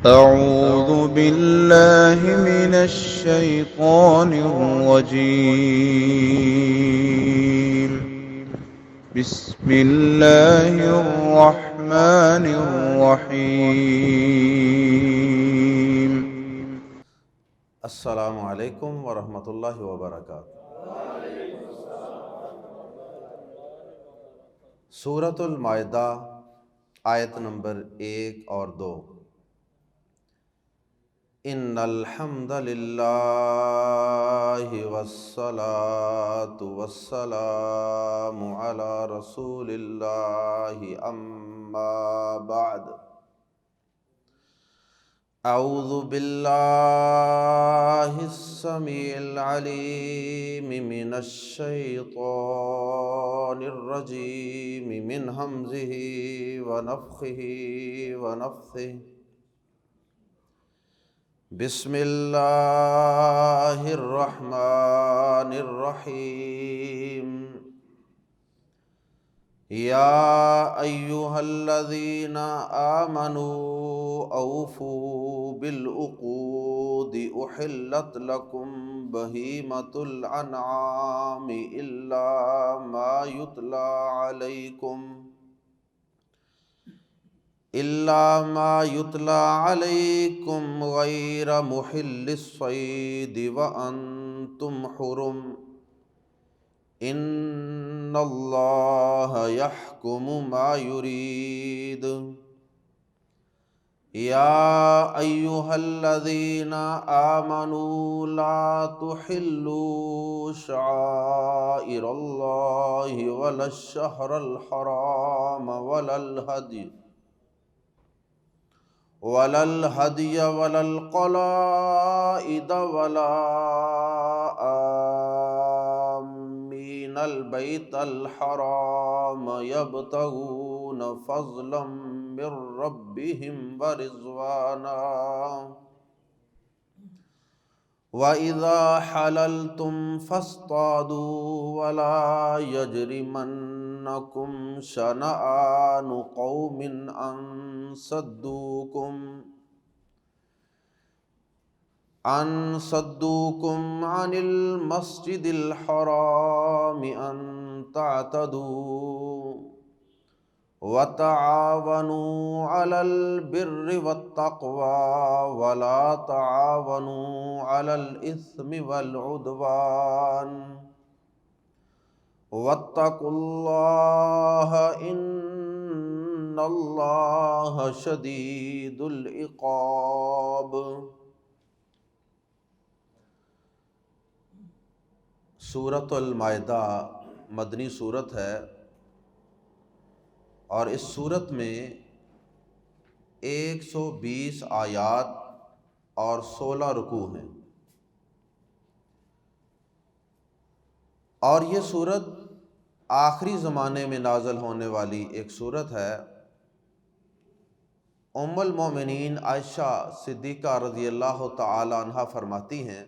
أعوذ بالله من الشيطان الرجيم. بسم الله الرحمن الرحيم. السلام علیکم ورحمۃ اللہ وبرکاتہ۔ سورۃ المائدہ آیت نمبر 1 اور 2۔ ان الحمد للہ والصلاة والسلام علی رسول اللہ اما بعد۔ اعوذ باللہ السمیع العلیم من الشیطان الرجیم من ہمزہ ونفخہ ونفثہ۔ بسم اللہ الرحمن الرحیم۔ یا ایہا الذین آمنوا اوفوا بالعقود احلت لکم بہیمۃ الانعام الا ما یتلی علیکم غیر محل الصید وانتم حرم ان اللہ یحکم ما یرید۔ یا ایہا الذین آمنوا لا تحلوا شعائر اللہ ولا الشہر الحرام ولا الہدی ولا القلائد ولا آمین البیت الحرام یبتغون فضلا من ربہم ورضوانا وَإِذَا حَلَلْتُمْ فَاصْطَادُوا وَلَا يَجْرِمَنَّكُمْ شَنَآنُ قَوْمٍ أَن صَدُّوكُمْ عَنِ الْمَسْجِدِ الْحَرَامِ أَن تَعْتَدُوا وَتَعَاوَنُوا عَلَى الْبِرِّ وَالتَّقْوَى وَلَا تَعَاوَنُوا عَلَى الْإِثْمِ وَالْعُدْوَانِ وَاتَّقُوا اللَّهَ إِنَّ اللَّهَ شَدِيدُ الْعِقَابِ۔ سورۃ المائدہ مدنی سورت ہے، اور اس صورت میں 120 آیات اور 16 رکوع ہیں، اور یہ صورت آخری زمانے میں نازل ہونے والی ایک صورت ہے۔ ام المومنین عائشہ صدیقہ رضی اللہ تعالی عنہا فرماتی ہیں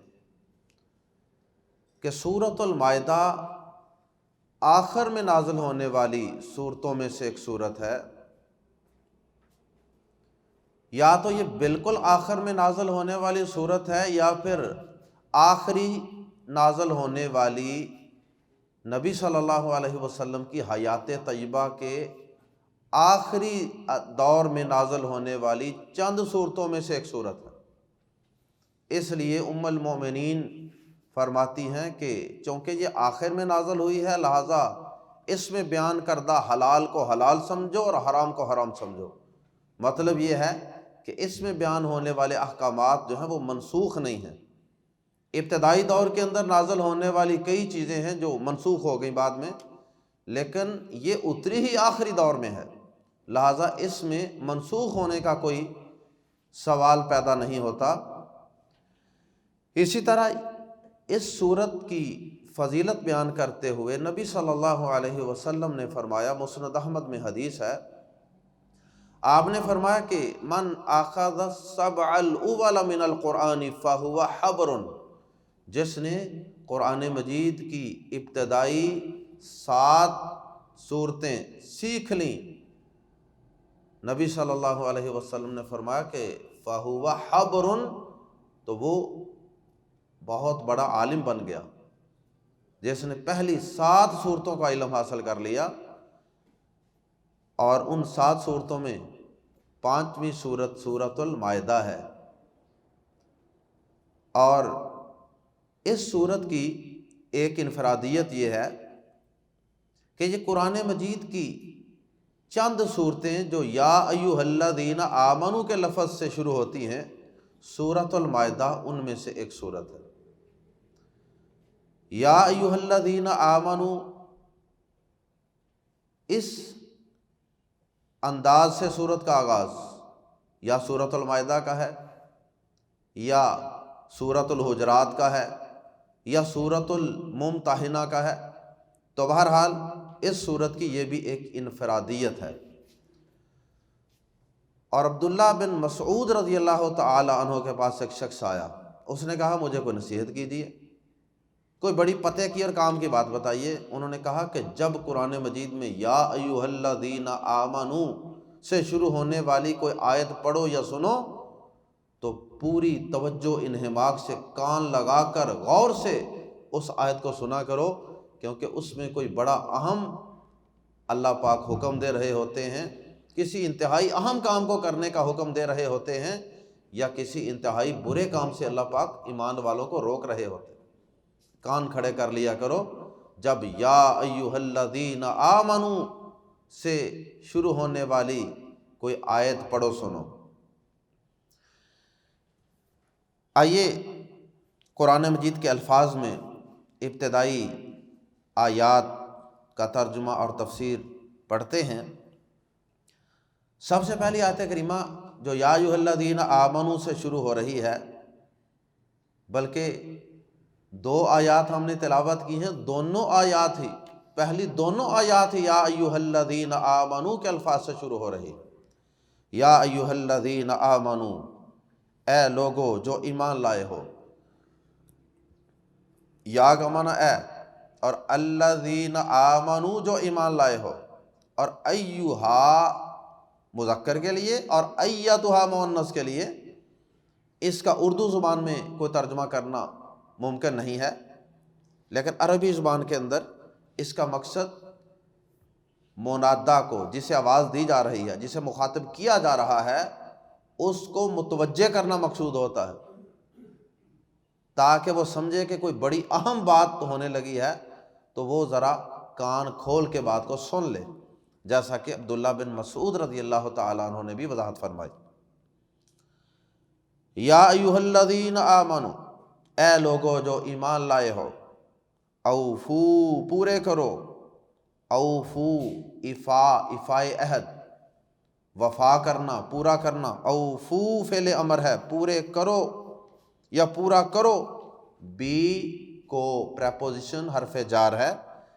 کہ سورۃ المائدہ آخر میں نازل ہونے والی صورتوں میں سے ایک صورت ہے۔ یا تو یہ بالکل آخر میں نازل ہونے والی صورت ہے، یا پھر آخری نازل ہونے والی نبی صلی اللہ علیہ وسلم کی حیات طیبہ کے آخری دور میں نازل ہونے والی چند صورتوں میں سے ایک صورت ہے۔ اس لیے ام المومنین فرماتی ہیں کہ چونکہ یہ آخر میں نازل ہوئی ہے، لہٰذا اس میں بیان کردہ حلال کو حلال سمجھو اور حرام کو حرام سمجھو۔ مطلب یہ ہے کہ اس میں بیان ہونے والے احکامات جو ہیں وہ منسوخ نہیں ہیں۔ ابتدائی دور کے اندر نازل ہونے والی کئی چیزیں ہیں جو منسوخ ہو گئیں بعد میں، لیکن یہ اتری ہی آخری دور میں ہے، لہٰذا اس میں منسوخ ہونے کا کوئی سوال پیدا نہیں ہوتا۔ اسی طرح اس صورت کی فضیلت بیان کرتے ہوئے نبی صلی اللہ علیہ وسلم نے فرمایا، مسند احمد میں حدیث ہے، آپ نے فرمایا کہ من اخذ السبع الاول من القرآن فهو حبر، جس نے قرآن مجید کی ابتدائی 7 صورتیں سیکھ لیں، نبی صلی اللہ علیہ وسلم نے فرمایا کہ فَهُوَ حَبْرٌ، تو وہ بہت بڑا عالم بن گیا جس نے پہلی 7 صورتوں کا علم حاصل کر لیا، اور ان 7 صورتوں میں 5ویں صورت سورۃ المائدہ ہے۔ اور اس صورت کی ایک انفرادیت یہ ہے کہ یہ قرآن مجید کی چند صورتیں جو یا ایھا الذین آمنو کے لفظ سے شروع ہوتی ہیں، سورۃ المائدہ ان میں سے ایک صورت ہے۔ یا ایھا الذین آمنو اس انداز سے صورت کا آغاز یا سورۃ المائدہ کا ہے، یا سورۃ الحجرات کا ہے، یا سورۃ الممتحنہ کا ہے، تو بہرحال اس صورت کی یہ بھی ایک انفرادیت ہے۔ اور عبداللہ بن مسعود رضی اللہ تعالی عنہ کے پاس ایک شخص آیا، اس نے کہا مجھے کوئی نصیحت کیجیے، کوئی بڑی پتے کی اور کام کی بات بتائیے۔ انہوں نے کہا کہ جب قرآن مجید میں یا ایھا الذین آمنو سے شروع ہونے والی کوئی آیت پڑھو یا سنو تو پوری توجہ انہماک سے کان لگا کر غور سے اس آیت کو سنا کرو، کیونکہ اس میں کوئی بڑا اہم اللہ پاک حکم دے رہے ہوتے ہیں، کسی انتہائی اہم کام کو کرنے کا حکم دے رہے ہوتے ہیں، یا کسی انتہائی برے کام سے اللہ پاک ایمان والوں کو روک رہے ہوتے ہیں۔ کان کھڑے کر لیا کرو جب یا ایھا الذین آمنو سے شروع ہونے والی کوئی آیت پڑھو سنو۔ آئیے قرآن مجید کے الفاظ میں ابتدائی آیات کا ترجمہ اور تفسیر پڑھتے ہیں۔ سب سے پہلی آیت کریمہ جو یا ایھا الذین آمنو سے شروع ہو رہی ہے، بلکہ 2 آیات ہم نے تلاوت کی ہیں، دونوں آیات ہی پہلی دونوں آیات ہی یا ایھا الذین آمنو کے الفاظ سے شروع ہو رہی۔ یا ایھا الذین آمنو، اے لوگو جو ایمان لائے ہو، یا کا معنی اے، اور الذین آمنو جو ایمان لائے ہو، اور ایھا مذکر کے لیے اور ایتھا مؤنث کے لیے۔ اس کا اردو زبان میں کوئی ترجمہ کرنا ممکن نہیں ہے، لیکن عربی زبان کے اندر اس کا مقصد منادا کو، جسے آواز دی جا رہی ہے، جسے مخاطب کیا جا رہا ہے، اس کو متوجہ کرنا مقصود ہوتا ہے، تاکہ وہ سمجھے کہ کوئی بڑی اہم بات ہونے لگی ہے تو وہ ذرا کان کھول کے بات کو سن لے، جیسا کہ عبداللہ بن مسعود رضی اللہ تعالیٰ عنہ نے بھی وضاحت فرمائی۔ یا ایھا الذین آمنو، اے لوگو جو ایمان لائے ہو، اوفو پورے کرو، اوفو افائے عہد، وفا کرنا، پورا کرنا، اوفو فعل امر ہے، پورے کرو یا پورا کرو، بی کو پریپوزیشن حرف جار ہے،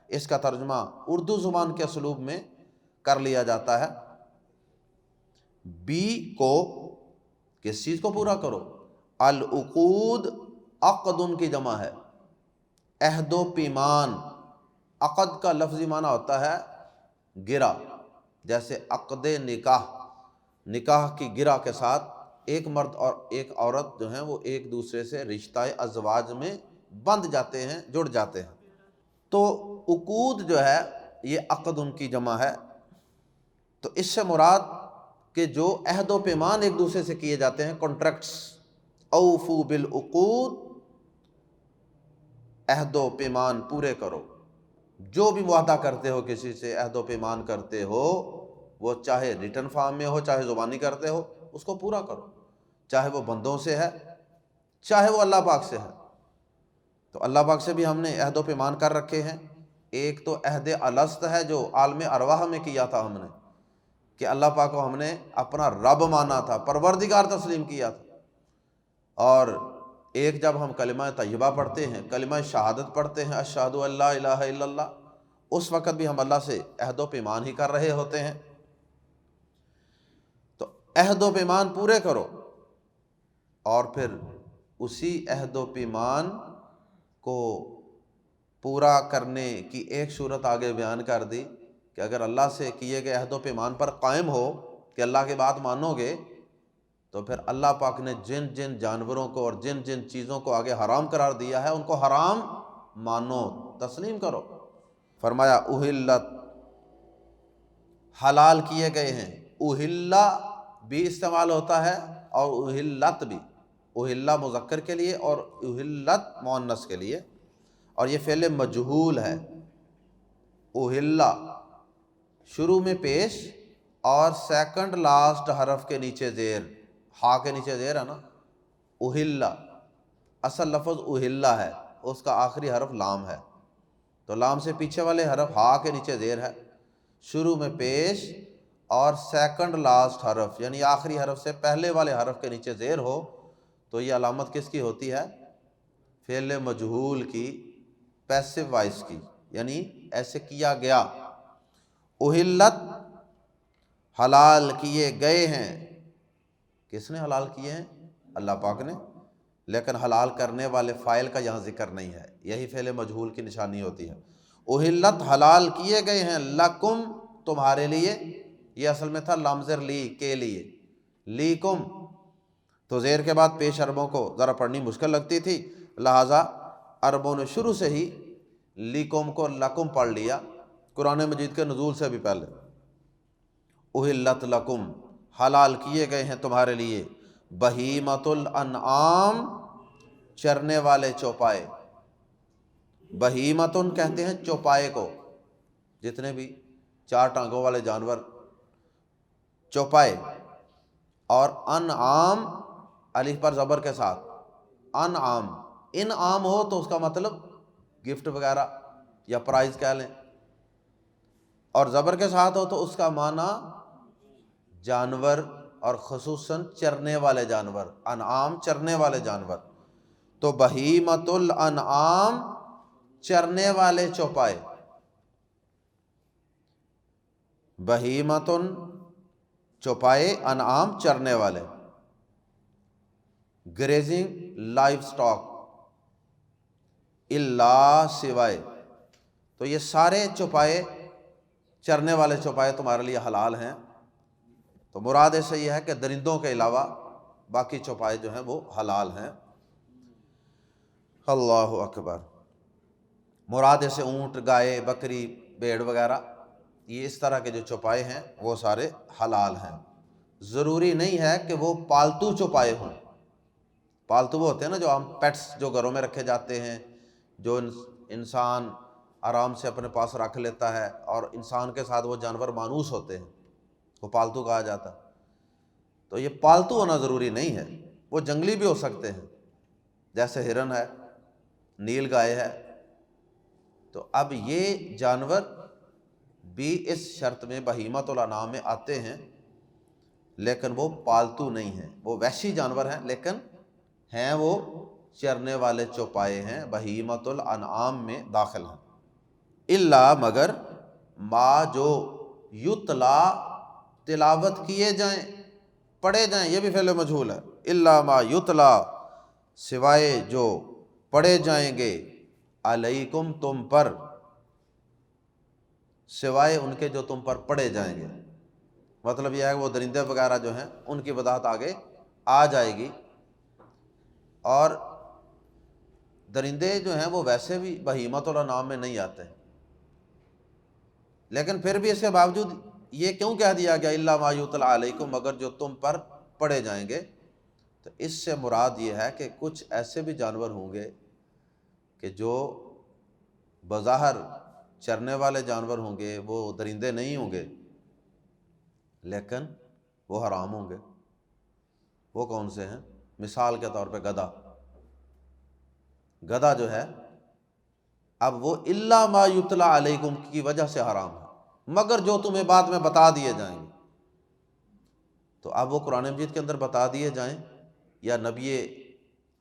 اس کا ترجمہ اردو زبان کے اسلوب میں کر لیا جاتا ہے۔ بی کو کس چیز کو پورا کرو؟ العقود، عقد ان کی جمع ہے، عہد و پیمان۔ عقد کا لفظی معنی ہوتا ہے گرہ، جیسے عقد نکاح، نکاح کی گرہ کے ساتھ ایک مرد اور ایک عورت جو ہیں وہ ایک دوسرے سے رشتہ ازواج میں بندھ جاتے ہیں، جڑ جاتے ہیں۔ تو عقود جو ہے یہ عقد ان کی جمع ہے۔ تو اس سے مراد کہ جو عہد و پیمان ایک دوسرے سے کیے جاتے ہیں، کانٹریکٹس، اوفو بالعقود، عہد و پیمان پورے کرو۔ جو بھی معاہدہ کرتے ہو کسی سے، عہد و پیمان کرتے ہو، وہ چاہے ریٹن فارم میں ہو چاہے زبانی کرتے ہو، اس کو پورا کرو، چاہے وہ بندوں سے ہے چاہے وہ اللہ پاک سے ہے۔ تو اللہ پاک سے بھی ہم نے عہد و پیمان کر رکھے ہیں۔ ایک تو عہد الست ہے جو عالم ارواح میں کیا تھا ہم نے، کہ اللہ پاک کو ہم نے اپنا رب مانا تھا، پروردگار تسلیم کیا تھا۔ اور ایک جب ہم کلمہ طیبہ پڑھتے ہیں، کلمہ شہادت پڑھتے ہیں، اشہد ان لا الہ الا اللہ، اس وقت بھی ہم اللہ سے عہد و پیمان ہی کر رہے ہوتے ہیں۔ تو عہد و پیمان پورے کرو، اور پھر اسی عہد و پیمان کو پورا کرنے کی ایک صورت آگے بیان کر دی کہ اگر اللہ سے کیے گئے عہد و پیمان پر قائم ہو کہ اللہ کی بات مانو گے تو پھر اللہ پاک نے جن جن جانوروں کو اور جن جن چیزوں کو آگے حرام قرار دیا ہے ان کو حرام مانو، تسلیم کرو۔ فرمایا اہلت، حلال کیے گئے ہیں۔ اہلا بھی استعمال ہوتا ہے اور اہلت بھی، اہلا مذکر کے لیے اور اہلت مؤنث کے لیے، اور یہ فعل مجہول ہے۔ اہلا شروع میں پیش اور سیکنڈ لاسٹ حرف کے نیچے زیر، ہا کے نیچے زیر ہے نا، اہلا اصل لفظ اہلا ہے، اس کا آخری حرف لام ہے، تو لام سے پیچھے والے حرف ہا کے نیچے زیر ہے، شروع میں پیش اور سیکنڈ لاسٹ حرف یعنی آخری حرف سے پہلے والے حرف کے نیچے زیر ہو تو یہ علامت کس کی ہوتی ہے؟ فعل مجہول کی، پیسو وائس کی، یعنی ایسے کیا گیا۔ اہلت حلال کیے گئے ہیں، کس نے حلال کیے ہیں؟ اللہ پاک نے، لیکن حلال کرنے والے فاعل کا یہاں ذکر نہیں ہے، یہی فعل مجہول کی نشانی ہوتی ہے۔ اہلت حلال کیے گئے ہیں، لکم تمہارے لیے، یہ اصل میں تھا لامزر لی کے لیے، لیکم تو زیر کے بعد پیش عربوں کو ذرا پڑھنی مشکل لگتی تھی، لہٰذا عربوں نے شروع سے ہی لیکم کو لکم پڑھ لیا، قرآن مجید کے نزول سے بھی پہلے۔ اہلت لکم حلال کیے گئے ہیں تمہارے لیے، بہیمۃ الانعام چرنے والے چوپائے، بہیمتن کہتے ہیں چوپائے کو، جتنے بھی چار ٹانگوں والے جانور چوپائے، اور انعام الف پر زبر کے ساتھ، انعام، انعام ہو تو اس کا مطلب گفٹ وغیرہ یا پرائز کہہ لیں، اور زبر کے ساتھ ہو تو اس کا معنی جانور اور خصوصاً چرنے والے جانور، انعام چرنے والے جانور، تو بہیمۃ الانعام چرنے والے چوپائے، بہیمتن چوپائے، انعام چرنے والے، گریزنگ لائف سٹاک، الا سوائے، تو یہ سارے چوپائے چرنے والے چوپائے تمہارے لیے حلال ہیں۔ تو مراد اس سے یہ ہے کہ درندوں کے علاوہ باقی چوپائے جو ہیں وہ حلال ہیں۔ اللہ اکبر۔ مراد سے اونٹ، گائے، بکری، بھیڑ وغیرہ، یہ اس طرح کے جو چوپائے ہیں وہ سارے حلال ہیں۔ ضروری نہیں ہے کہ وہ پالتو چوپائے ہوں، پالتو وہ ہوتے ہیں نا جو ہم پیٹس جو گھروں میں رکھے جاتے ہیں، جو انسان آرام سے اپنے پاس رکھ لیتا ہے اور انسان کے ساتھ وہ جانور مانوس ہوتے ہیں، وہ پالتو کہا جاتا ہے۔ تو یہ پالتو ہونا ضروری نہیں ہے، وہ جنگلی بھی ہو سکتے ہیں، جیسے ہرن ہے، نیل گائے ہے۔ تو اب یہ جانور بھی اس شرط میں بہیمۃ الانعام میں آتے ہیں، لیکن وہ پالتو نہیں ہیں، وہ وحشی جانور ہیں، لیکن ہیں وہ چرنے والے چوپائے ہیں، بہیمۃ الانعام میں داخل ہیں۔ الا مگر ما جو یتلا تلاوت کیے جائیں، پڑھے جائیں، یہ بھی فعل مجہول ہے، الا ما یتلا سوائے جو پڑھے جائیں گے، علیکم تم پر، سوائے ان کے جو تم پر پڑھے جائیں گے، مطلب یہ ہے کہ وہ درندے وغیرہ جو ہیں ان کی وضاحت آگے آ جائے گی، اور درندے جو ہیں وہ ویسے بھی بہیمۃ الانعام میں نہیں آتے، لیکن پھر بھی اس کے باوجود یہ کیوں کہہ دیا گیا الا ما یتلا علیکم، مگر جو تم پر پڑھے جائیں گے؟ تو اس سے مراد یہ ہے کہ کچھ ایسے بھی جانور ہوں گے کہ جو بظاہر چرنے والے جانور ہوں گے، وہ درندے نہیں ہوں گے، لیکن وہ حرام ہوں گے۔ وہ کون سے ہیں؟ مثال کے طور پہ گدھا، گدھا جو ہے اب وہ الا ما یتلا علیکم کی وجہ سے حرام ہے، مگر جو تمہیں بعد میں بتا دیے جائیں گے۔ تو اب وہ قرآن مجید کے اندر بتا دیے جائیں یا نبی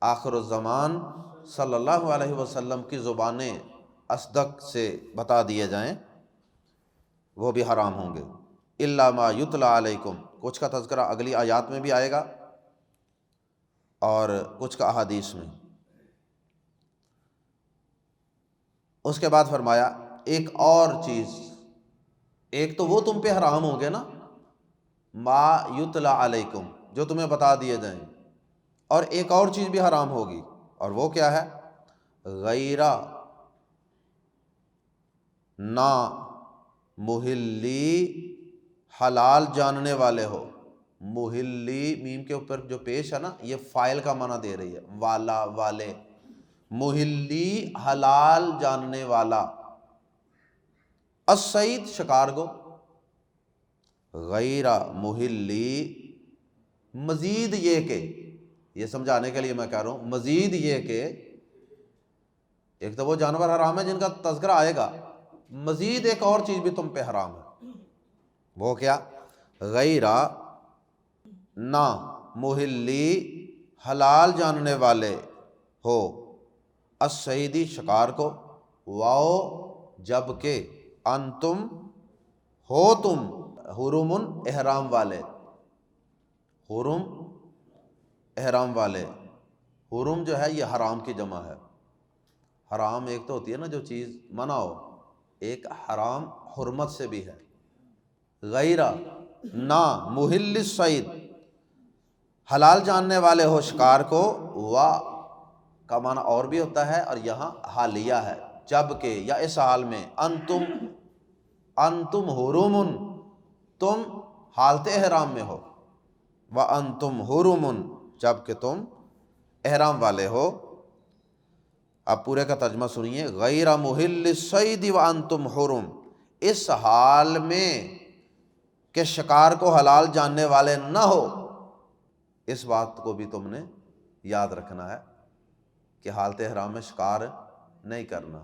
آخر الزمان صلی اللہ علیہ وسلم کی زبان اصدق سے بتا دیے جائیں، وہ بھی حرام ہوں گے۔ الا ما یتلا علیکم، کچھ کا تذکرہ اگلی آیات میں بھی آئے گا اور کچھ کا احادیث میں۔ اس کے بعد فرمایا ایک اور چیز، ایک تو وہ تم پہ حرام ہوں گے نا، ما یتلا علیکم، جو تمہیں بتا دیے جائیں، اور ایک اور چیز بھی حرام ہوگی، اور وہ کیا ہے؟ غیرہ نا محلی، حلال جاننے والے ہو۔ محلی میم کے اوپر جو پیش ہے نا، یہ فائل کا معنی دے رہی ہے، والا، والے، محلی حلال جاننے والا، الصید شکار گو، غیر محلی مزید یہ کہ، یہ سمجھانے کے لیے میں کہہ رہا ہوں، مزید یہ کہ ایک تو وہ جانور حرام ہے جن کا تذکرہ آئے گا، مزید ایک اور چیز بھی تم پہ حرام ہے، وہ کیا؟ غیرہ نا محلی حلال جاننے والے ہو، الصیدی شکار کو، واؤ جب کہ انتم ہو تم حرم احرام والے، حرم احرام والے، حرم جو ہے یہ حرام کی جمع ہے۔ حرام ایک تو ہوتی ہے نا جو چیز منع ہو، ایک حرام حرمت سے بھی ہے۔ غیرہ نا محل الصید، حلال جاننے والے ہو شکار کو، وا کا معنی اور بھی ہوتا ہے، اور یہاں حالیہ ہے، جب کہ یا اس حال میں، انتم حرم، تم حالت احرام میں ہو، وانتم حرم، جب کہ تم احرام والے ہو۔ اب پورے کا ترجمہ سنیے، غیر محل الصید وانتم حرم، اس حال میں کہ شکار کو حلال جاننے والے نہ ہو، اس بات کو بھی تم نے یاد رکھنا ہے کہ حالت احرام میں شکار نہیں کرنا۔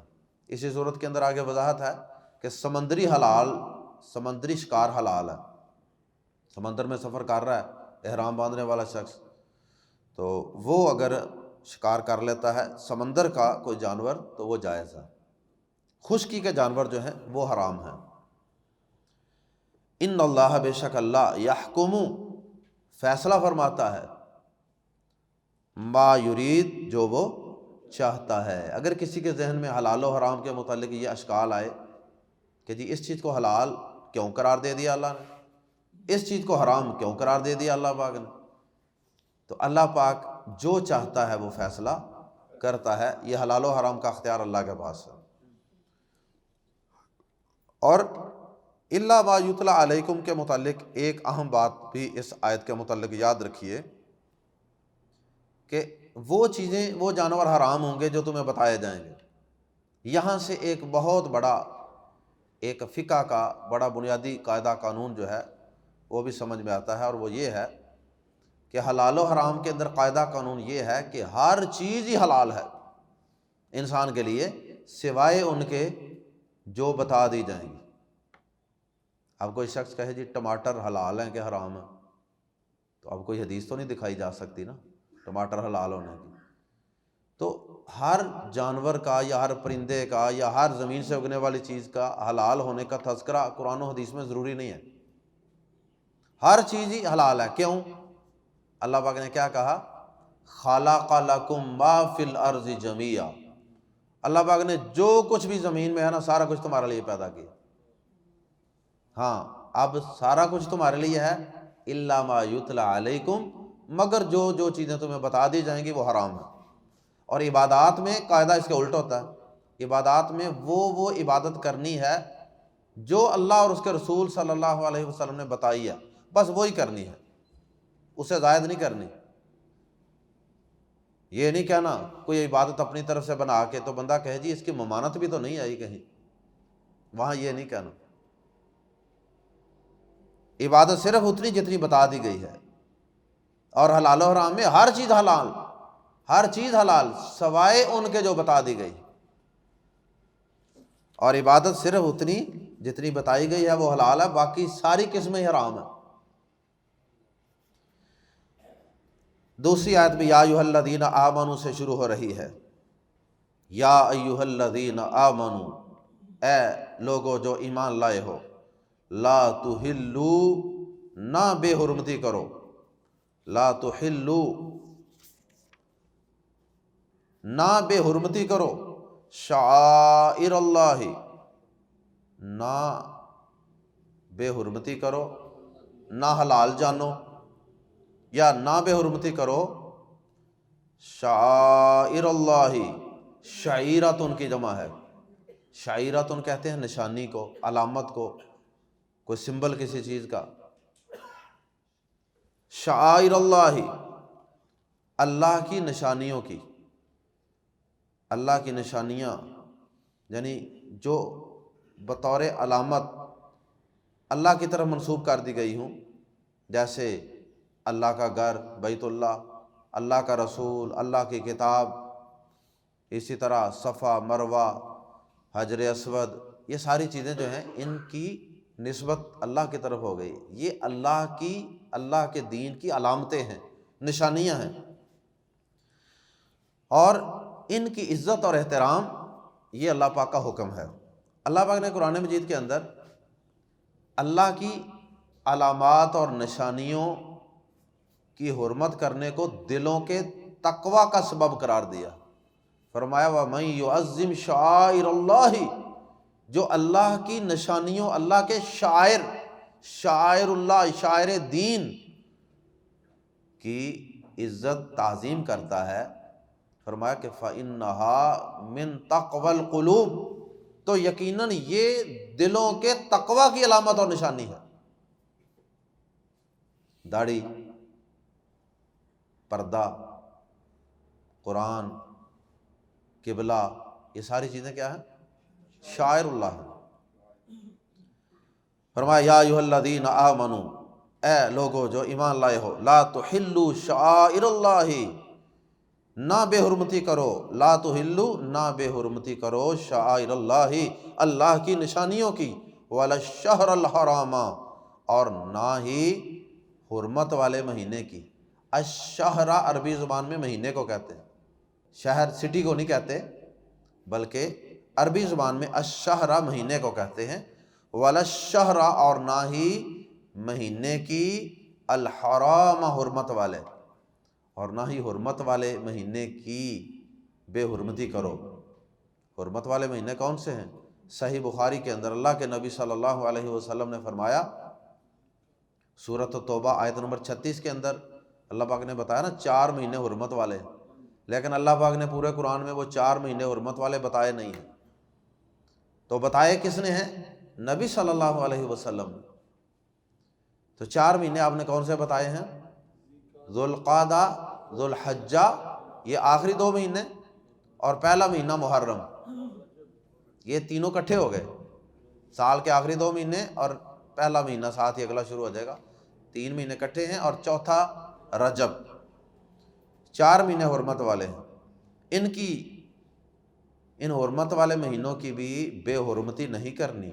اسی صورت کے اندر آگے وضاحت ہے کہ سمندری شکار حلال ہے۔ سمندر میں سفر کر رہا ہے احرام باندھنے والا شخص، تو وہ اگر شکار کر لیتا ہے سمندر کا کوئی جانور تو وہ جائز ہے، خشکی کے جانور جو ہیں وہ حرام ہیں۔ ان اللہ، بے شک اللہ، یحکم، فیصلہ فرماتا ہے، ما یرید، جو وہ چاہتا ہے۔ اگر کسی کے ذہن میں حلال و حرام کے متعلق یہ اشکال آئے کہ جی اس چیز کو حلال کیوں قرار دے دیا اللہ نے، اس چیز کو حرام کیوں قرار دے دیا اللہ پاک نے، تو اللہ پاک جو چاہتا ہے وہ فیصلہ کرتا ہے، یہ حلال و حرام کا اختیار اللہ کے پاس ہے۔ اور الا ما یتلی علیکم کے متعلق ایک اہم بات بھی اس آیت کے متعلق یاد رکھیے کہ وہ چیزیں، وہ جانور حرام ہوں گے جو تمہیں بتائے جائیں گے۔ یہاں سے ایک بہت بڑا، ایک فقہ کا بڑا بنیادی قاعدہ قانون جو ہے وہ بھی سمجھ میں آتا ہے، اور وہ یہ ہے کہ حلال و حرام کے اندر قاعدہ قانون یہ ہے کہ ہر چیز ہی حلال ہے انسان کے لیے، سوائے ان کے جو بتا دی جائیں گی۔ اب کوئی شخص کہے جی ٹماٹر حلال ہیں کہ حرام ہیں، تو اب کوئی حدیث تو نہیں دکھائی جا سکتی نا ٹماٹر حلال ہونے کی۔ تو ہر جانور کا یا ہر پرندے کا یا ہر زمین سے اگنے والی چیز کا حلال ہونے کا تذکرہ قرآن و حدیث میں ضروری نہیں ہے، ہر چیز ہی حلال ہے۔ کیوں؟ اللہ پاک نے کیا کہا؟ خلق لکم ما فی الارض جمیعا، اللہ پاک نے جو کچھ بھی زمین میں ہے نا سارا کچھ تمہارے لیے پیدا کیا۔ ہاں اب سارا کچھ تمہارے لیے ہے، الا ما یتلی علیکم، مگر جو چیزیں تمہیں بتا دی جائیں گی وہ حرام ہے۔ اور عبادات میں قاعدہ اس کے الٹ ہوتا ہے، عبادات میں وہ عبادت کرنی ہے جو اللہ اور اس کے رسول صلی اللہ علیہ وسلم نے بتائی ہے، بس وہی کرنی ہے، اس سے زائد نہیں کرنی۔ یہ نہیں کہنا کوئی عبادت اپنی طرف سے بنا کے تو بندہ کہے جی اس کی ممانت بھی تو نہیں آئی کہیں، وہاں یہ نہیں کہنا۔ عبادت صرف اتنی جتنی بتا دی گئی ہے، اور حلال و حرام میں ہر چیز حلال، ہر چیز حلال سوائے ان کے جو بتا دی گئی، اور عبادت صرف اتنی جتنی بتائی گئی ہے وہ حلال ہے، باقی ساری قسمیں حرام ہیں۔ دوسری آیت بھی یا ایھا الذین آمنوا سے شروع ہو رہی ہے، یا ایھا الذین آمنوا، اے لوگو جو ایمان لائے ہو، لا تحلوا، نہ بے حرمتی کرو، لا تحلوا، نہ بے حرمتی کرو، شعائر اللہ، نہ بے حرمتی کرو، نہ حلال جانو، یا نہ بے حرمتی کرو شعائر اللہ، شعیرتن کی جمع ہے، شعیرتن کہتے ہیں نشانی کو، علامت کو، کوئی سمبل کسی چیز کا۔ شعائر اللہ، اللہ کی نشانیوں کی، اللہ کی نشانیاں یعنی جو بطور علامت اللہ کی طرف منسوب کر دی گئی ہوں، جیسے اللہ کا گھر بیت اللہ، اللہ کا رسول، اللہ کی کتاب، اسی طرح صفا مروہ، حجر اسود، یہ ساری چیزیں جو ہیں ان کی نسبت اللہ کی طرف ہو گئی، یہ اللہ کے دین کی علامتیں ہیں، نشانیاں ہیں، اور ان کی عزت اور احترام یہ اللہ پاک کا حکم ہے۔ اللہ پاک نے قرآن مجید کے اندر اللہ کی علامات اور نشانیوں کی حرمت کرنے کو دلوں کے تقوی کا سبب قرار دیا۔ فرمایا وَمَن يُعَظِّمْ شَعَائِرَ اللَّهِ، جو اللہ کی نشانیوں، اللہ کے شاعر اللہ، شاعر دین کی عزت تعظیم کرتا ہے، فرمایا کہ فَإِنَّهَا مِن تَقْوَى الْقُلُوبِ، تو یقیناً یہ دلوں کے تقوی کی علامت اور نشانی ہے۔ داڑھی، پردہ، قرآن، قبلہ، یہ ساری چیزیں کیا ہیں؟ شاعر اللہ ہیں۔ فرمایا یا ایھا الذین آمنوا، اے لوگو جو ایمان لائے ہو، لا تحلوا شعائر اللہ، نہ بے حرمتی کرو، لا تحلوا، نہ بے حرمتی کرو شعائر اللہ، اللہ کی نشانیوں کی، ولا الشہر الحرام، اور نہ ہی حرمت والے مہینے کی۔ الشہر عربی زبان میں مہینے کو کہتے ہیں، شہر سٹی کو نہیں کہتے، بلکہ عربی زبان میں الشہر مہینے کو کہتے ہیں، ولا الشہر، اور نہ ہی مہینے کی، الحرام حرمت والے، اور نہ ہی حرمت والے مہینے کی بے حرمتی کرو۔ حرمت والے مہینے کون سے ہیں؟ صحیح بخاری کے اندر اللہ کے نبی صلی اللہ علیہ وسلم نے فرمایا، سورۃ التوبہ آیت نمبر 36 کے اندر اللہ پاک نے بتایا نا 4 مہینے حرمت والے، لیکن اللہ پاک نے پورے قرآن میں وہ 4 مہینے حرمت والے بتائے نہیں ہیں، تو بتائے کس نے ہیں؟ نبی صلی اللہ علیہ وسلم نے۔ تو 4 مہینے آپ نے کون سے بتائے ہیں؟ ذوالقعدہ، ذوالحجہ، یہ آخری 2 مہینے، اور پہلا مہینہ محرم، یہ تینوں کٹھے ہو گئے، سال کے آخری 2 مہینے اور پہلا مہینہ ساتھ ہی اگلا شروع ہو جائے گا، 3 مہینے کٹھے ہیں، اور چوتھا رجب، 4 مہینے حرمت والے ہیں۔ ان حرمت والے مہینوں کی بھی بے حرمتی نہیں کرنی،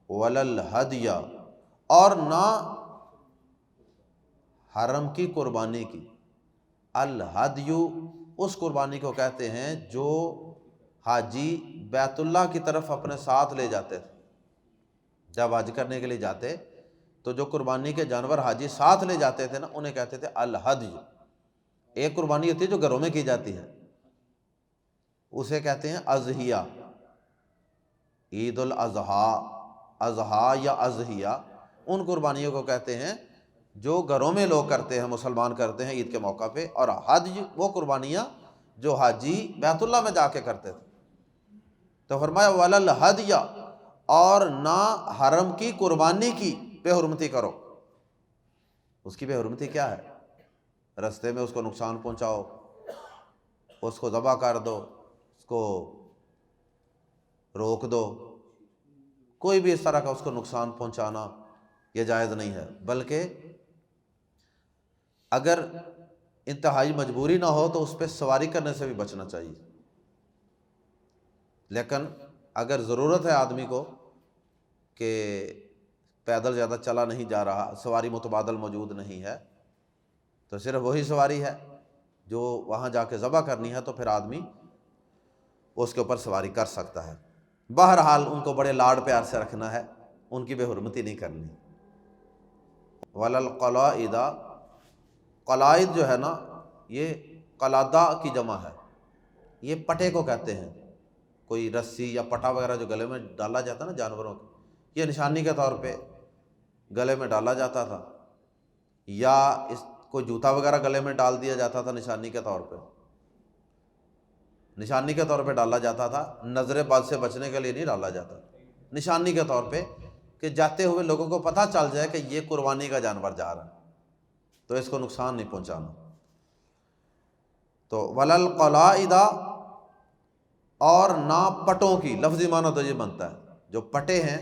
ولا الہدی، اور نہ حرم کی قربانی کی۔ الہدی اس قربانی کو کہتے ہیں جو حاجی بیت اللہ کی طرف اپنے ساتھ لے جاتے تھے، جب حج کرنے کے لیے جاتے تو جو قربانی کے جانور حاجی ساتھ لے جاتے تھے نا، انہیں کہتے تھے الہدی۔ ایک قربانی ہوتی ہے جو گھروں میں کی جاتی ہے، اسے کہتے ہیں اضحیہ، عید الاضحیٰ، اضحیٰ یا اضحیہ، ان قربانیوں کو کہتے ہیں جو گھروں میں لوگ کرتے ہیں، مسلمان کرتے ہیں عید کے موقع پہ، اور حج وہ قربانیاں جو حاجی بیت اللہ میں جا کے کرتے تھے۔ تو فرمایا ولا الہدی، اور نہ حرم کی قربانی کی بے حرمتی کرو۔ اس کی بے حرمتی کیا ہے؟ رستے میں اس کو نقصان پہنچاؤ، اس کو ذبح کر دو، اس کو روک دو، کوئی بھی اس طرح کا اس کو نقصان پہنچانا یہ جائز نہیں ہے، بلکہ اگر انتہائی مجبوری نہ ہو تو اس پہ سواری کرنے سے بھی بچنا چاہیے، لیکن اگر ضرورت ہے آدمی کو کہ پیدل زیادہ چلا نہیں جا رہا، سواری متبادل موجود نہیں ہے، تو صرف وہی سواری ہے جو وہاں جا کے ذبح کرنی ہے، تو پھر آدمی اس کے اوپر سواری کر سکتا ہے۔ بہرحال ان کو بڑے لاڈ پیار سے رکھنا ہے، ان کی بے حرمتی نہیں کرنی۔ ولا القلائد، قلائد جو ہے نا یہ قلادہ کی جمع ہے، یہ پٹے کو کہتے ہیں، کوئی رسی یا پٹا وغیرہ جو گلے میں ڈالا جاتا ہے نا جانوروں کے، یہ نشانی کے طور پہ گلے میں ڈالا جاتا تھا، یا اس کوئی جوتا وغیرہ گلے میں ڈال دیا جاتا تھا نشانی کے طور پہ، نشانی کے طور پہ ڈالا جاتا تھا، نظر بد سے بچنے کے لیے نہیں ڈالا جاتا، نشانی کے طور پہ کہ جاتے ہوئے لوگوں کو پتہ چل جائے کہ یہ قربانی کا جانور جا رہا ہے تو اس کو نقصان نہیں پہنچانا۔ تو ولل قلائد، اور نہ پٹوں کی، لفظی معنی تو یہ بنتا ہے جو پٹے ہیں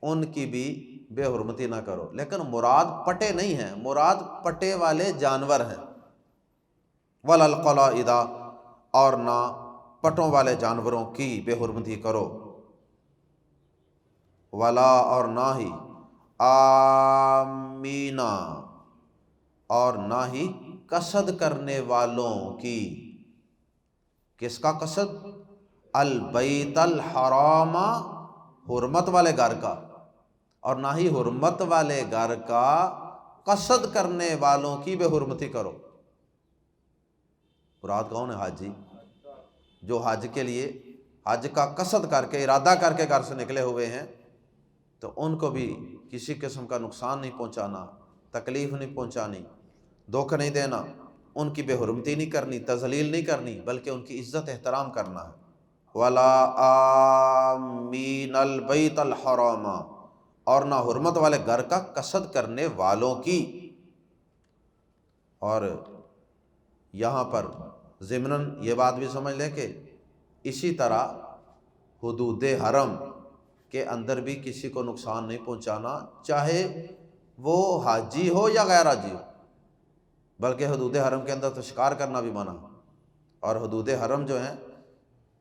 ان کی بھی بے حرمتی نہ کرو، لیکن مراد پٹے نہیں ہیں، مراد پٹے والے جانور ہیں۔ ولل قلائد، اور نہ پٹوں والے جانوروں کی بے حرمتی کرو، ولا، اور نہ ہی آمینا، اور نہ ہی قصد کرنے والوں کی، کس کا قصد؟ البیت الحرام، حرمت والے گھر کا، اور نہ ہی حرمت والے گھر کا قصد کرنے والوں کی بے حرمتی کرو۔ مراد کون ہے؟ حاجی، جو حج کے لیے حج کا قصد کر کے، ارادہ کر کے گھر سے نکلے ہوئے ہیں، تو ان کو بھی کسی قسم کا نقصان نہیں پہنچانا، تکلیف نہیں پہنچانی، دھوکہ نہیں دینا، ان کی بے حرمتی نہیں کرنی، تذلیل نہیں کرنی، بلکہ ان کی عزت احترام کرنا ہے۔ ولا آمین البیت الحرام، اور نہ حرمت والے گھر کا قصد کرنے والوں کی۔ اور یہاں پر ضمناً یہ بات بھی سمجھ لیں کہ اسی طرح حدود حرم کے اندر بھی کسی کو نقصان نہیں پہنچانا، چاہے وہ حاجی ہو یا غیر حاجی ہو، بلکہ حدود حرم کے اندر تو شکار کرنا بھی منع ہے۔ اور حدود حرم جو ہیں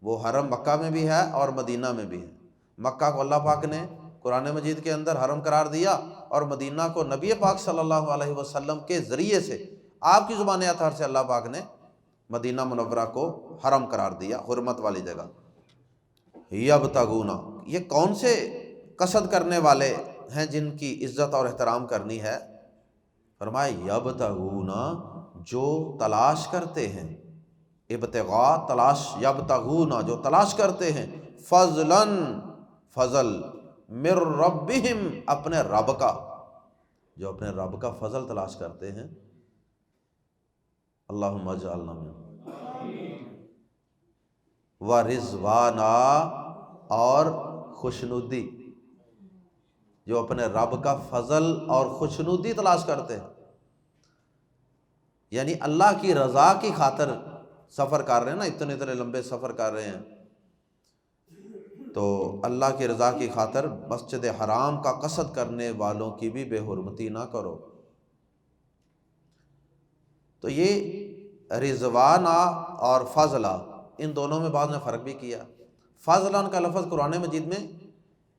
وہ حرم مکہ میں بھی ہے اور مدینہ میں بھی ہے۔ مکہ کو اللہ پاک نے قرآن مجید کے اندر حرم قرار دیا، اور مدینہ کو نبی پاک صلی اللہ علیہ وسلم کے ذریعے سے، آپ کی زبان اطہر سے اللہ پاک نے مدینہ منورہ کو حرم قرار دیا، حرمت والی جگہ۔ یبتغون، یہ کون سے قصد کرنے والے ہیں جن کی عزت اور احترام کرنی ہے؟ فرمایا یبتغون، جو تلاش کرتے ہیں، ابتغاء تلاش، یبتغون جو تلاش کرتے ہیں، فضلاً فضل، من ربہم اپنے رب کا، جو اپنے رب کا فضل تلاش کرتے ہیں۔ اللہم اجعلنا منہم۔ ورضوانا، اور خوشنودی، جو اپنے رب کا فضل اور خوشنودی تلاش کرتے ہیں، یعنی اللہ کی رضا کی خاطر سفر کر رہے ہیں نا، اتنے لمبے سفر کر رہے ہیں، تو اللہ کی رضا کی خاطر مسجد حرام کا قصد کرنے والوں کی بھی بے حرمتی نہ کرو۔ تو یہ رضوانہ اور فضلہ، ان دونوں میں بعض نے فرق بھی کیا۔ فضلان کا لفظ قرآن مجید میں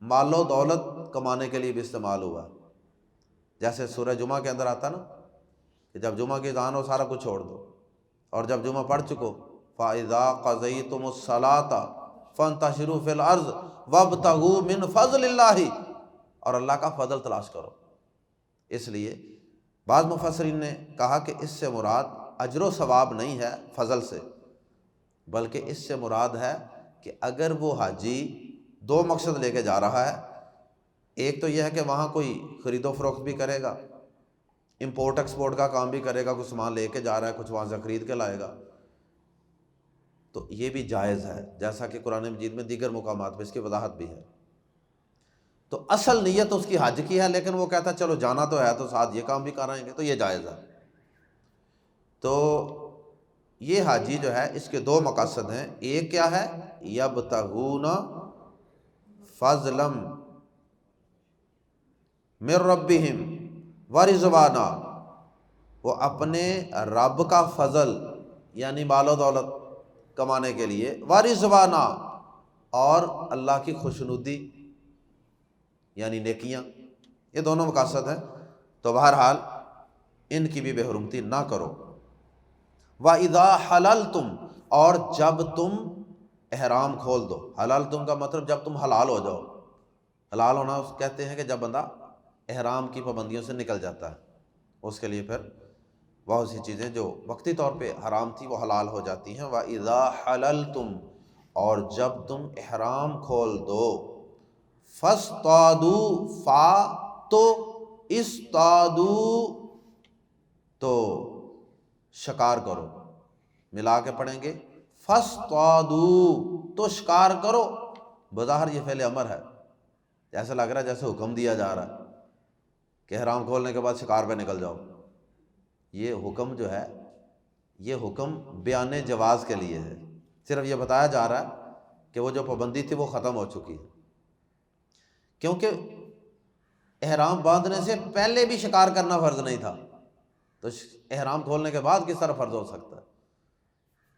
مال و دولت کمانے کے لیے بھی استعمال ہوا، جیسے سورہ جمعہ کے اندر آتا نا کہ جب جمعہ کی اذان ہو سارا کچھ چھوڑ دو، اور جب جمعہ پڑھ چکو فَإِذَا قَضَيْتُمُ الصَّلَاةَ فَانْتَشِرُوا فِي الْأَرْضِ وَابْتَغُوا مِنْ فَضْلِ اللَّهِ، اور اللہ کا فضل تلاش کرو۔ اس لیے بعض مفسرین نے کہا کہ اس سے مراد اجر و ثواب نہیں ہے فضل سے، بلکہ اس سے مراد ہے کہ اگر وہ حاجی دو مقصد لے کے جا رہا ہے، ایک تو یہ ہے کہ وہاں کوئی خرید و فروخت بھی کرے گا، امپورٹ ایکسپورٹ کا کام بھی کرے گا، کچھ سامان لے کے جا رہا ہے، کچھ وہاں سے خرید کے لائے گا، تو یہ بھی جائز ہے، جیسا کہ قرآن مجید میں دیگر مقامات پہ اس کی وضاحت بھی ہے۔ تو اصل نیت اس کی حج کی ہے، لیکن وہ کہتا ہے چلو جانا تو ہے تو ساتھ یہ کام بھی کرائیں گے، تو یہ جائز ہے۔ تو یہ حاجی جو ہے اس کے دو مقاصد ہیں، ایک کیا ہے؟ یبتغون فضلا من ربہم ورضوانا، وہ اپنے رب کا فضل یعنی مال و دولت کمانے کے لیے، ورضوانا، اور اللہ کی خوشنودی یعنی نیکیاں، یہ دونوں مقاصد ہیں۔ تو بہرحال ان کی بھی بے حرمتی نہ کرو۔ وَإِذَا حَلَلْتُمْ، اور جب تم احرام کھول دو، حللتم کا مطلب جب تم حلال ہو جاؤ۔ حلال ہونا کہتے ہیں کہ جب بندہ احرام کی پابندیوں سے نکل جاتا ہے، اس کے لیے پھر بہت سی چیزیں جو وقتی طور پہ حرام تھی وہ حلال ہو جاتی ہیں۔ وَإِذَا حَلَلْتُمْ، اور جب تم احرام کھول دو، فَاصْطَادُوا، فا تو اصطادوا تو شکار کرو، ملا کے پڑھیں گے فاصطادوا، تو شکار کرو. بظاہر یہ فعل امر ہے، جیسا لگ رہا ہے جیسے حکم دیا جا رہا ہے کہ احرام کھولنے کے بعد شکار پہ نکل جاؤ. یہ حکم جو ہے یہ حکم بیان جواز کے لیے ہے، صرف یہ بتایا جا رہا ہے کہ وہ جو پابندی تھی وہ ختم ہو چکی ہے، کیونکہ احرام باندھنے سے پہلے بھی شکار کرنا فرض نہیں تھا، تو احرام کھولنے کے بعد کس طرح فرض ہو سکتا ہے.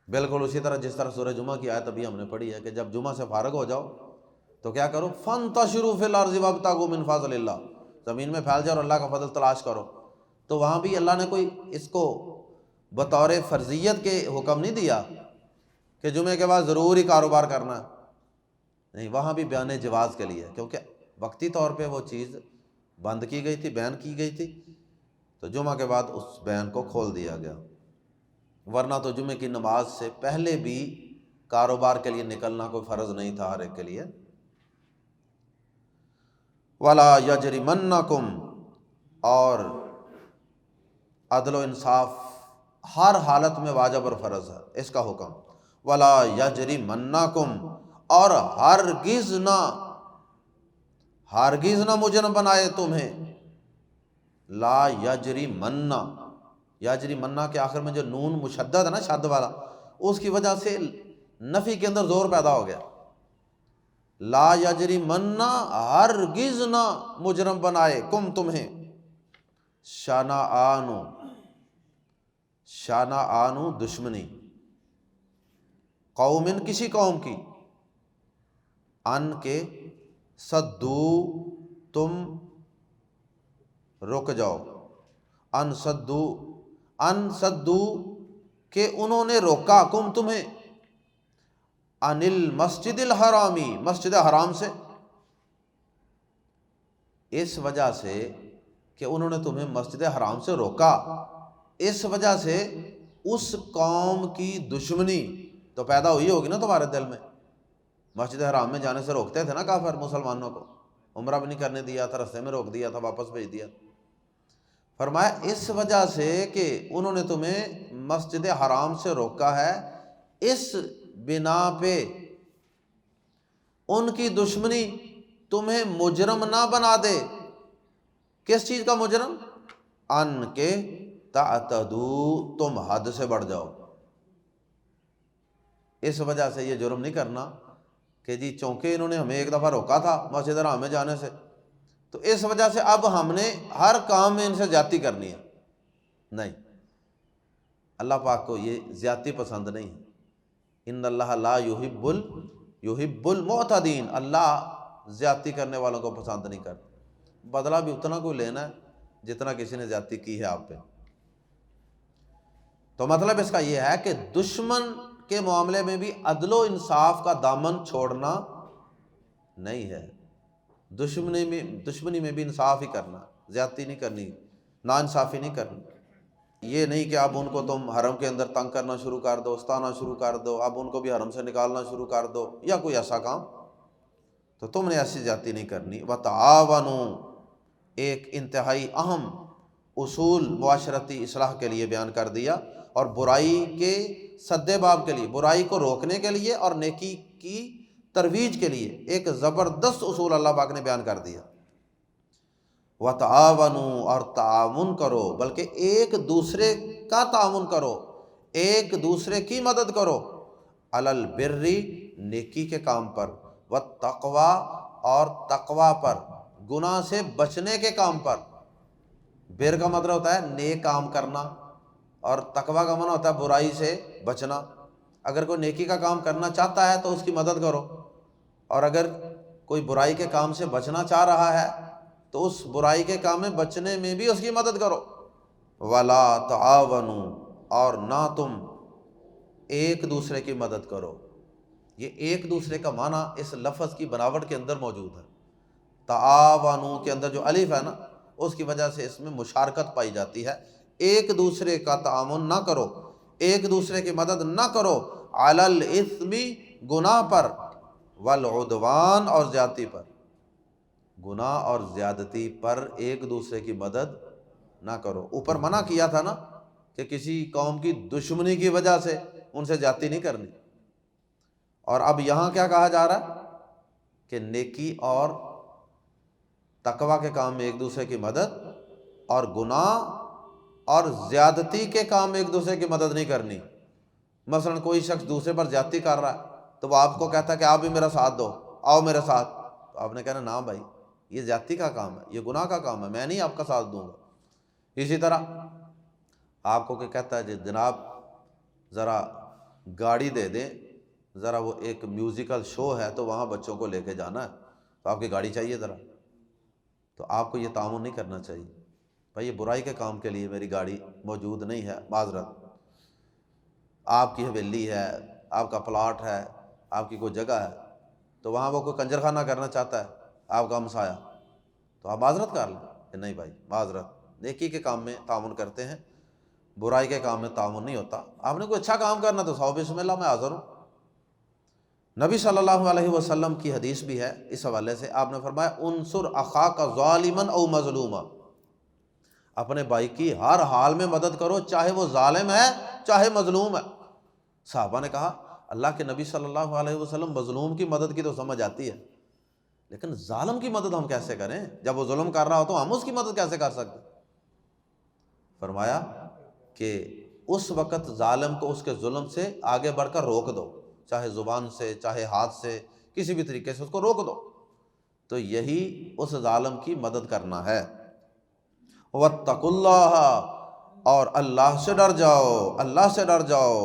بالکل اسی طرح جس طرح سورہ جمعہ کی آیت ابھی ہم نے پڑھی ہے کہ جب جمعہ سے فارغ ہو جاؤ تو کیا کرو، فانتشروا فی الارض وابتغوا من فضل اللہ، زمین میں پھیل جاؤ اور اللہ کا فضل تلاش کرو. تو وہاں بھی اللہ نے کوئی اس کو بطور فرضیت کے حکم نہیں دیا کہ جمعے کے بعد ضرور ہی کاروبار کرنا ہے، نہیں، وہاں بھی بیان جواز کے لیے، کیونکہ وقتی طور پہ وہ چیز بند کی گئی تھی، بین کی گئی تھی، تو جمعہ کے بعد اس بین کو کھول دیا گیا. ورنہ تو جمعے کی نماز سے پہلے بھی کاروبار کے لیے نکلنا کوئی فرض نہیں تھا ہر ایک کے لیے. وَلَا يَجْرِمَنَّكُمْ، اور عدل و انصاف ہر حالت میں واجب اور فرض ہے اس کا حکم. وَلَا يَجْرِمَنَّكُمْ، اور ہرگز نہ مجرم بنائے تمہیں. لا یجرمن، یجرمن کے آخر میں جو نون مشدد ہے نا، شد والا، اس کی وجہ سے نفی کے اندر زور پیدا ہو گیا. لا یجرمن، ہرگز نہ مجرم بنائے کم تمہیں، شانآن دشمنی، قومن کسی قوم کی، ان کے صدو تم رک جاؤ، ان صدو کہ انہوں نے روکا، کم تمہیں، ان المسجد الحرامی، مسجد حرام سے، اس وجہ سے کہ انہوں نے تمہیں مسجد حرام سے روکا، اس وجہ سے اس قوم کی دشمنی تو پیدا ہوئی ہوگی نا تمہارے دل میں. مسجد حرام میں جانے سے روکتے تھے نا کافر مسلمانوں کو، عمرہ بھی نہیں کرنے دیا تھا، رستے میں روک دیا تھا، واپس بھیج دیا. فرمایا اس وجہ سے کہ انہوں نے تمہیں مسجد حرام سے روکا ہے، اس بنا پہ ان کی دشمنی تمہیں مجرم نہ بنا دے. کس چیز کا مجرم؟ ان کے تعتدو، تم حد سے بڑھ جاؤ. اس وجہ سے یہ جرم نہیں کرنا کہ جی چونکہ انہوں نے ہمیں ایک دفعہ روکا تھا مسجد حرام میں جانے سے، تو اس وجہ سے اب ہم نے ہر کام میں ان سے زیادتی کرنی ہے. نہیں، اللہ پاک کو یہ زیادتی پسند نہیں ہے. ان اللہ لا یحب المعتدین، اللہ زیادتی کرنے والوں کو پسند نہیں کرتا. بدلہ بھی اتنا کوئی لینا ہے جتنا کسی نے زیادتی کی ہے آپ پہ. تو مطلب اس کا یہ ہے کہ دشمن کے معاملے میں بھی عدل و انصاف کا دامن چھوڑنا نہیں ہے. دشمنی میں بھی انصاف ہی کرنا، زیادتی نہیں کرنی، نا انصافی نہیں کرنی. یہ نہیں کہ اب ان کو تم حرم کے اندر تنگ کرنا شروع کر دو، ستانا شروع کر دو، اب ان کو بھی حرم سے نکالنا شروع کر دو، یا کوئی ایسا کام، تو تم نے ایسی زیادتی نہیں کرنی. وَتَعَاوَنُوا، ایک انتہائی اہم اصول معاشرتی اصلاح کے لیے بیان کر دیا، اور برائی کے سد باب کے لیے، برائی کو روکنے کے لیے اور نیکی کی ترویج کے لیے ایک زبردست اصول اللہ پاک نے بیان کر دیا. وَتَعَاوَنُوا، اور تعاون کرو، بلکہ ایک دوسرے کا تعاون کرو، ایک دوسرے کی مدد کرو، عَلَى الْبِرِّ، نیکی کے کام پر، وَالتَّقْوَى، اور تقوی پر، گناہ سے بچنے کے کام پر. بر کا مطلب ہوتا ہے نیک کام کرنا، اور تقوی کا معنی ہوتا ہے برائی سے بچنا. اگر کوئی نیکی کا کام کرنا چاہتا ہے تو اس کی مدد کرو، اور اگر کوئی برائی کے کام سے بچنا چاہ رہا ہے تو اس برائی کے کام میں بچنے میں بھی اس کی مدد کرو. وَلَا تَعَاوَنُوا، اور نہ تم ایک دوسرے کی مدد کرو. یہ ایک دوسرے کا معنی اس لفظ کی بناوٹ کے اندر موجود ہے. تعاونوا کے اندر جو الف ہے نا، اس کی وجہ سے اس میں مشارکت پائی جاتی ہے. ایک دوسرے کا تعاون نہ کرو، ایک دوسرے کی مدد نہ کرو، علی الاثم، گناہ پر، والعدوان، اور زیادتی پر. گناہ اور زیادتی پر ایک دوسرے کی مدد نہ کرو. اوپر منع کیا تھا نا کہ کسی قوم کی دشمنی کی وجہ سے ان سے زیادتی نہیں کرنی. اور اب یہاں کیا کہا جا رہا ہے کہ نیکی اور تقوی کے کام میں ایک دوسرے کی مدد، اور گناہ اور زیادتی کے کام میں ایک دوسرے کی مدد نہیں کرنی. مثلا کوئی شخص دوسرے پر زیادتی کر رہا ہے تو وہ آپ کو کہتا ہے کہ آپ بھی میرا ساتھ دو، آؤ میرے ساتھ، تو آپ نے کہنا نا بھائی یہ زیادتی کا کام ہے، یہ گناہ کا کام ہے، میں نہیں آپ کا ساتھ دوں گا. اسی طرح آپ کو کہ کہتا ہے جی جناب ذرا گاڑی دے دیں، ذرا وہ ایک میوزیکل شو ہے تو وہاں بچوں کو لے کے جانا ہے، تو آپ کی گاڑی چاہیے ذرا، تو آپ کو یہ تعاون نہیں کرنا چاہیے. بھائی یہ برائی کے کام کے لیے میری گاڑی موجود نہیں ہے، معذرت. آپ کی حویلی ہے، آپ کا پلاٹ ہے، آپ کی کوئی جگہ ہے، تو وہاں وہ کوئی کنجر خانہ کرنا چاہتا ہے آپ کا ہمسایہ، تو آپ معذرت کر لیں کہ نہیں بھائی معذرت. نیکی کے کام میں تعاون کرتے ہیں، برائی کے کام میں تعاون نہیں ہوتا. آپ نے کوئی اچھا کام کرنا تو صاحب بسم اللہ میں حاضر ہوں. نبی صلی اللہ علیہ وسلم کی حدیث بھی ہے اس حوالے سے، آپ نے فرمایا انصر اخاک ظالما او مظلوما، اپنے بھائی کی ہر حال میں مدد کرو، چاہے وہ ظالم ہے چاہے مظلوم ہے. صحابہ نے کہا اللہ کے نبی صلی اللہ علیہ وسلم مظلوم کی مدد کی تو سمجھ آتی ہے، لیکن ظالم کی مدد ہم کیسے کریں؟ جب وہ ظلم کر رہا ہو تو ہم اس کی مدد کیسے کر سکتے؟ فرمایا کہ اس وقت ظالم کو اس کے ظلم سے آگے بڑھ کر روک دو، چاہے زبان سے چاہے ہاتھ سے، کسی بھی طریقے سے اس کو روک دو. تو یہی اس ظالم کی مدد کرنا ہے. واتقوا اللہ، اور اللہ سے ڈر جاؤ، اللہ سے ڈر جاؤ.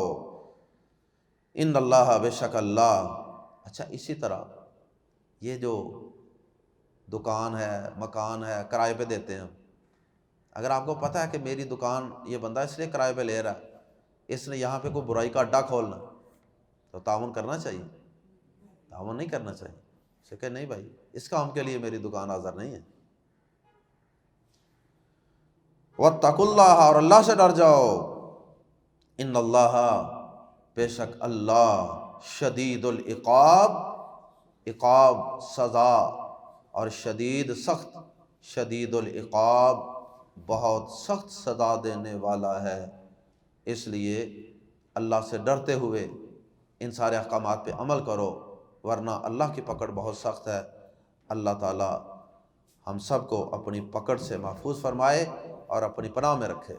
ان اللہ، بے شک اللہ. اچھا اسی طرح یہ جو دکان ہے مکان ہے کرائے پہ دیتے ہیں، اگر آپ کو پتہ ہے کہ میری دکان یہ بندہ اس لیے کرائے پہ لے رہا ہے، اس نے یہاں پہ کوئی برائی کا اڈا کھولنا، تو تعاون کرنا چاہیے؟ تعاون نہیں کرنا چاہیے. اسے کہ نہیں بھائی اس کام کے لیے میری دکان حاضر نہیں ہے. واتقوا اللہ، اور اللہ سے ڈر جاؤ. ان اللہ، بے شک اللہ، شدید العقاب، عقاب سزا، اور شدید سخت، شدید العقاب بہت سخت سزا دینے والا ہے. اس لیے اللہ سے ڈرتے ہوئے ان سارے احکامات پہ عمل کرو، ورنہ اللہ کی پکڑ بہت سخت ہے. اللہ تعالی ہم سب کو اپنی پکڑ سے محفوظ فرمائے اور اپنی پناہ میں رکھے.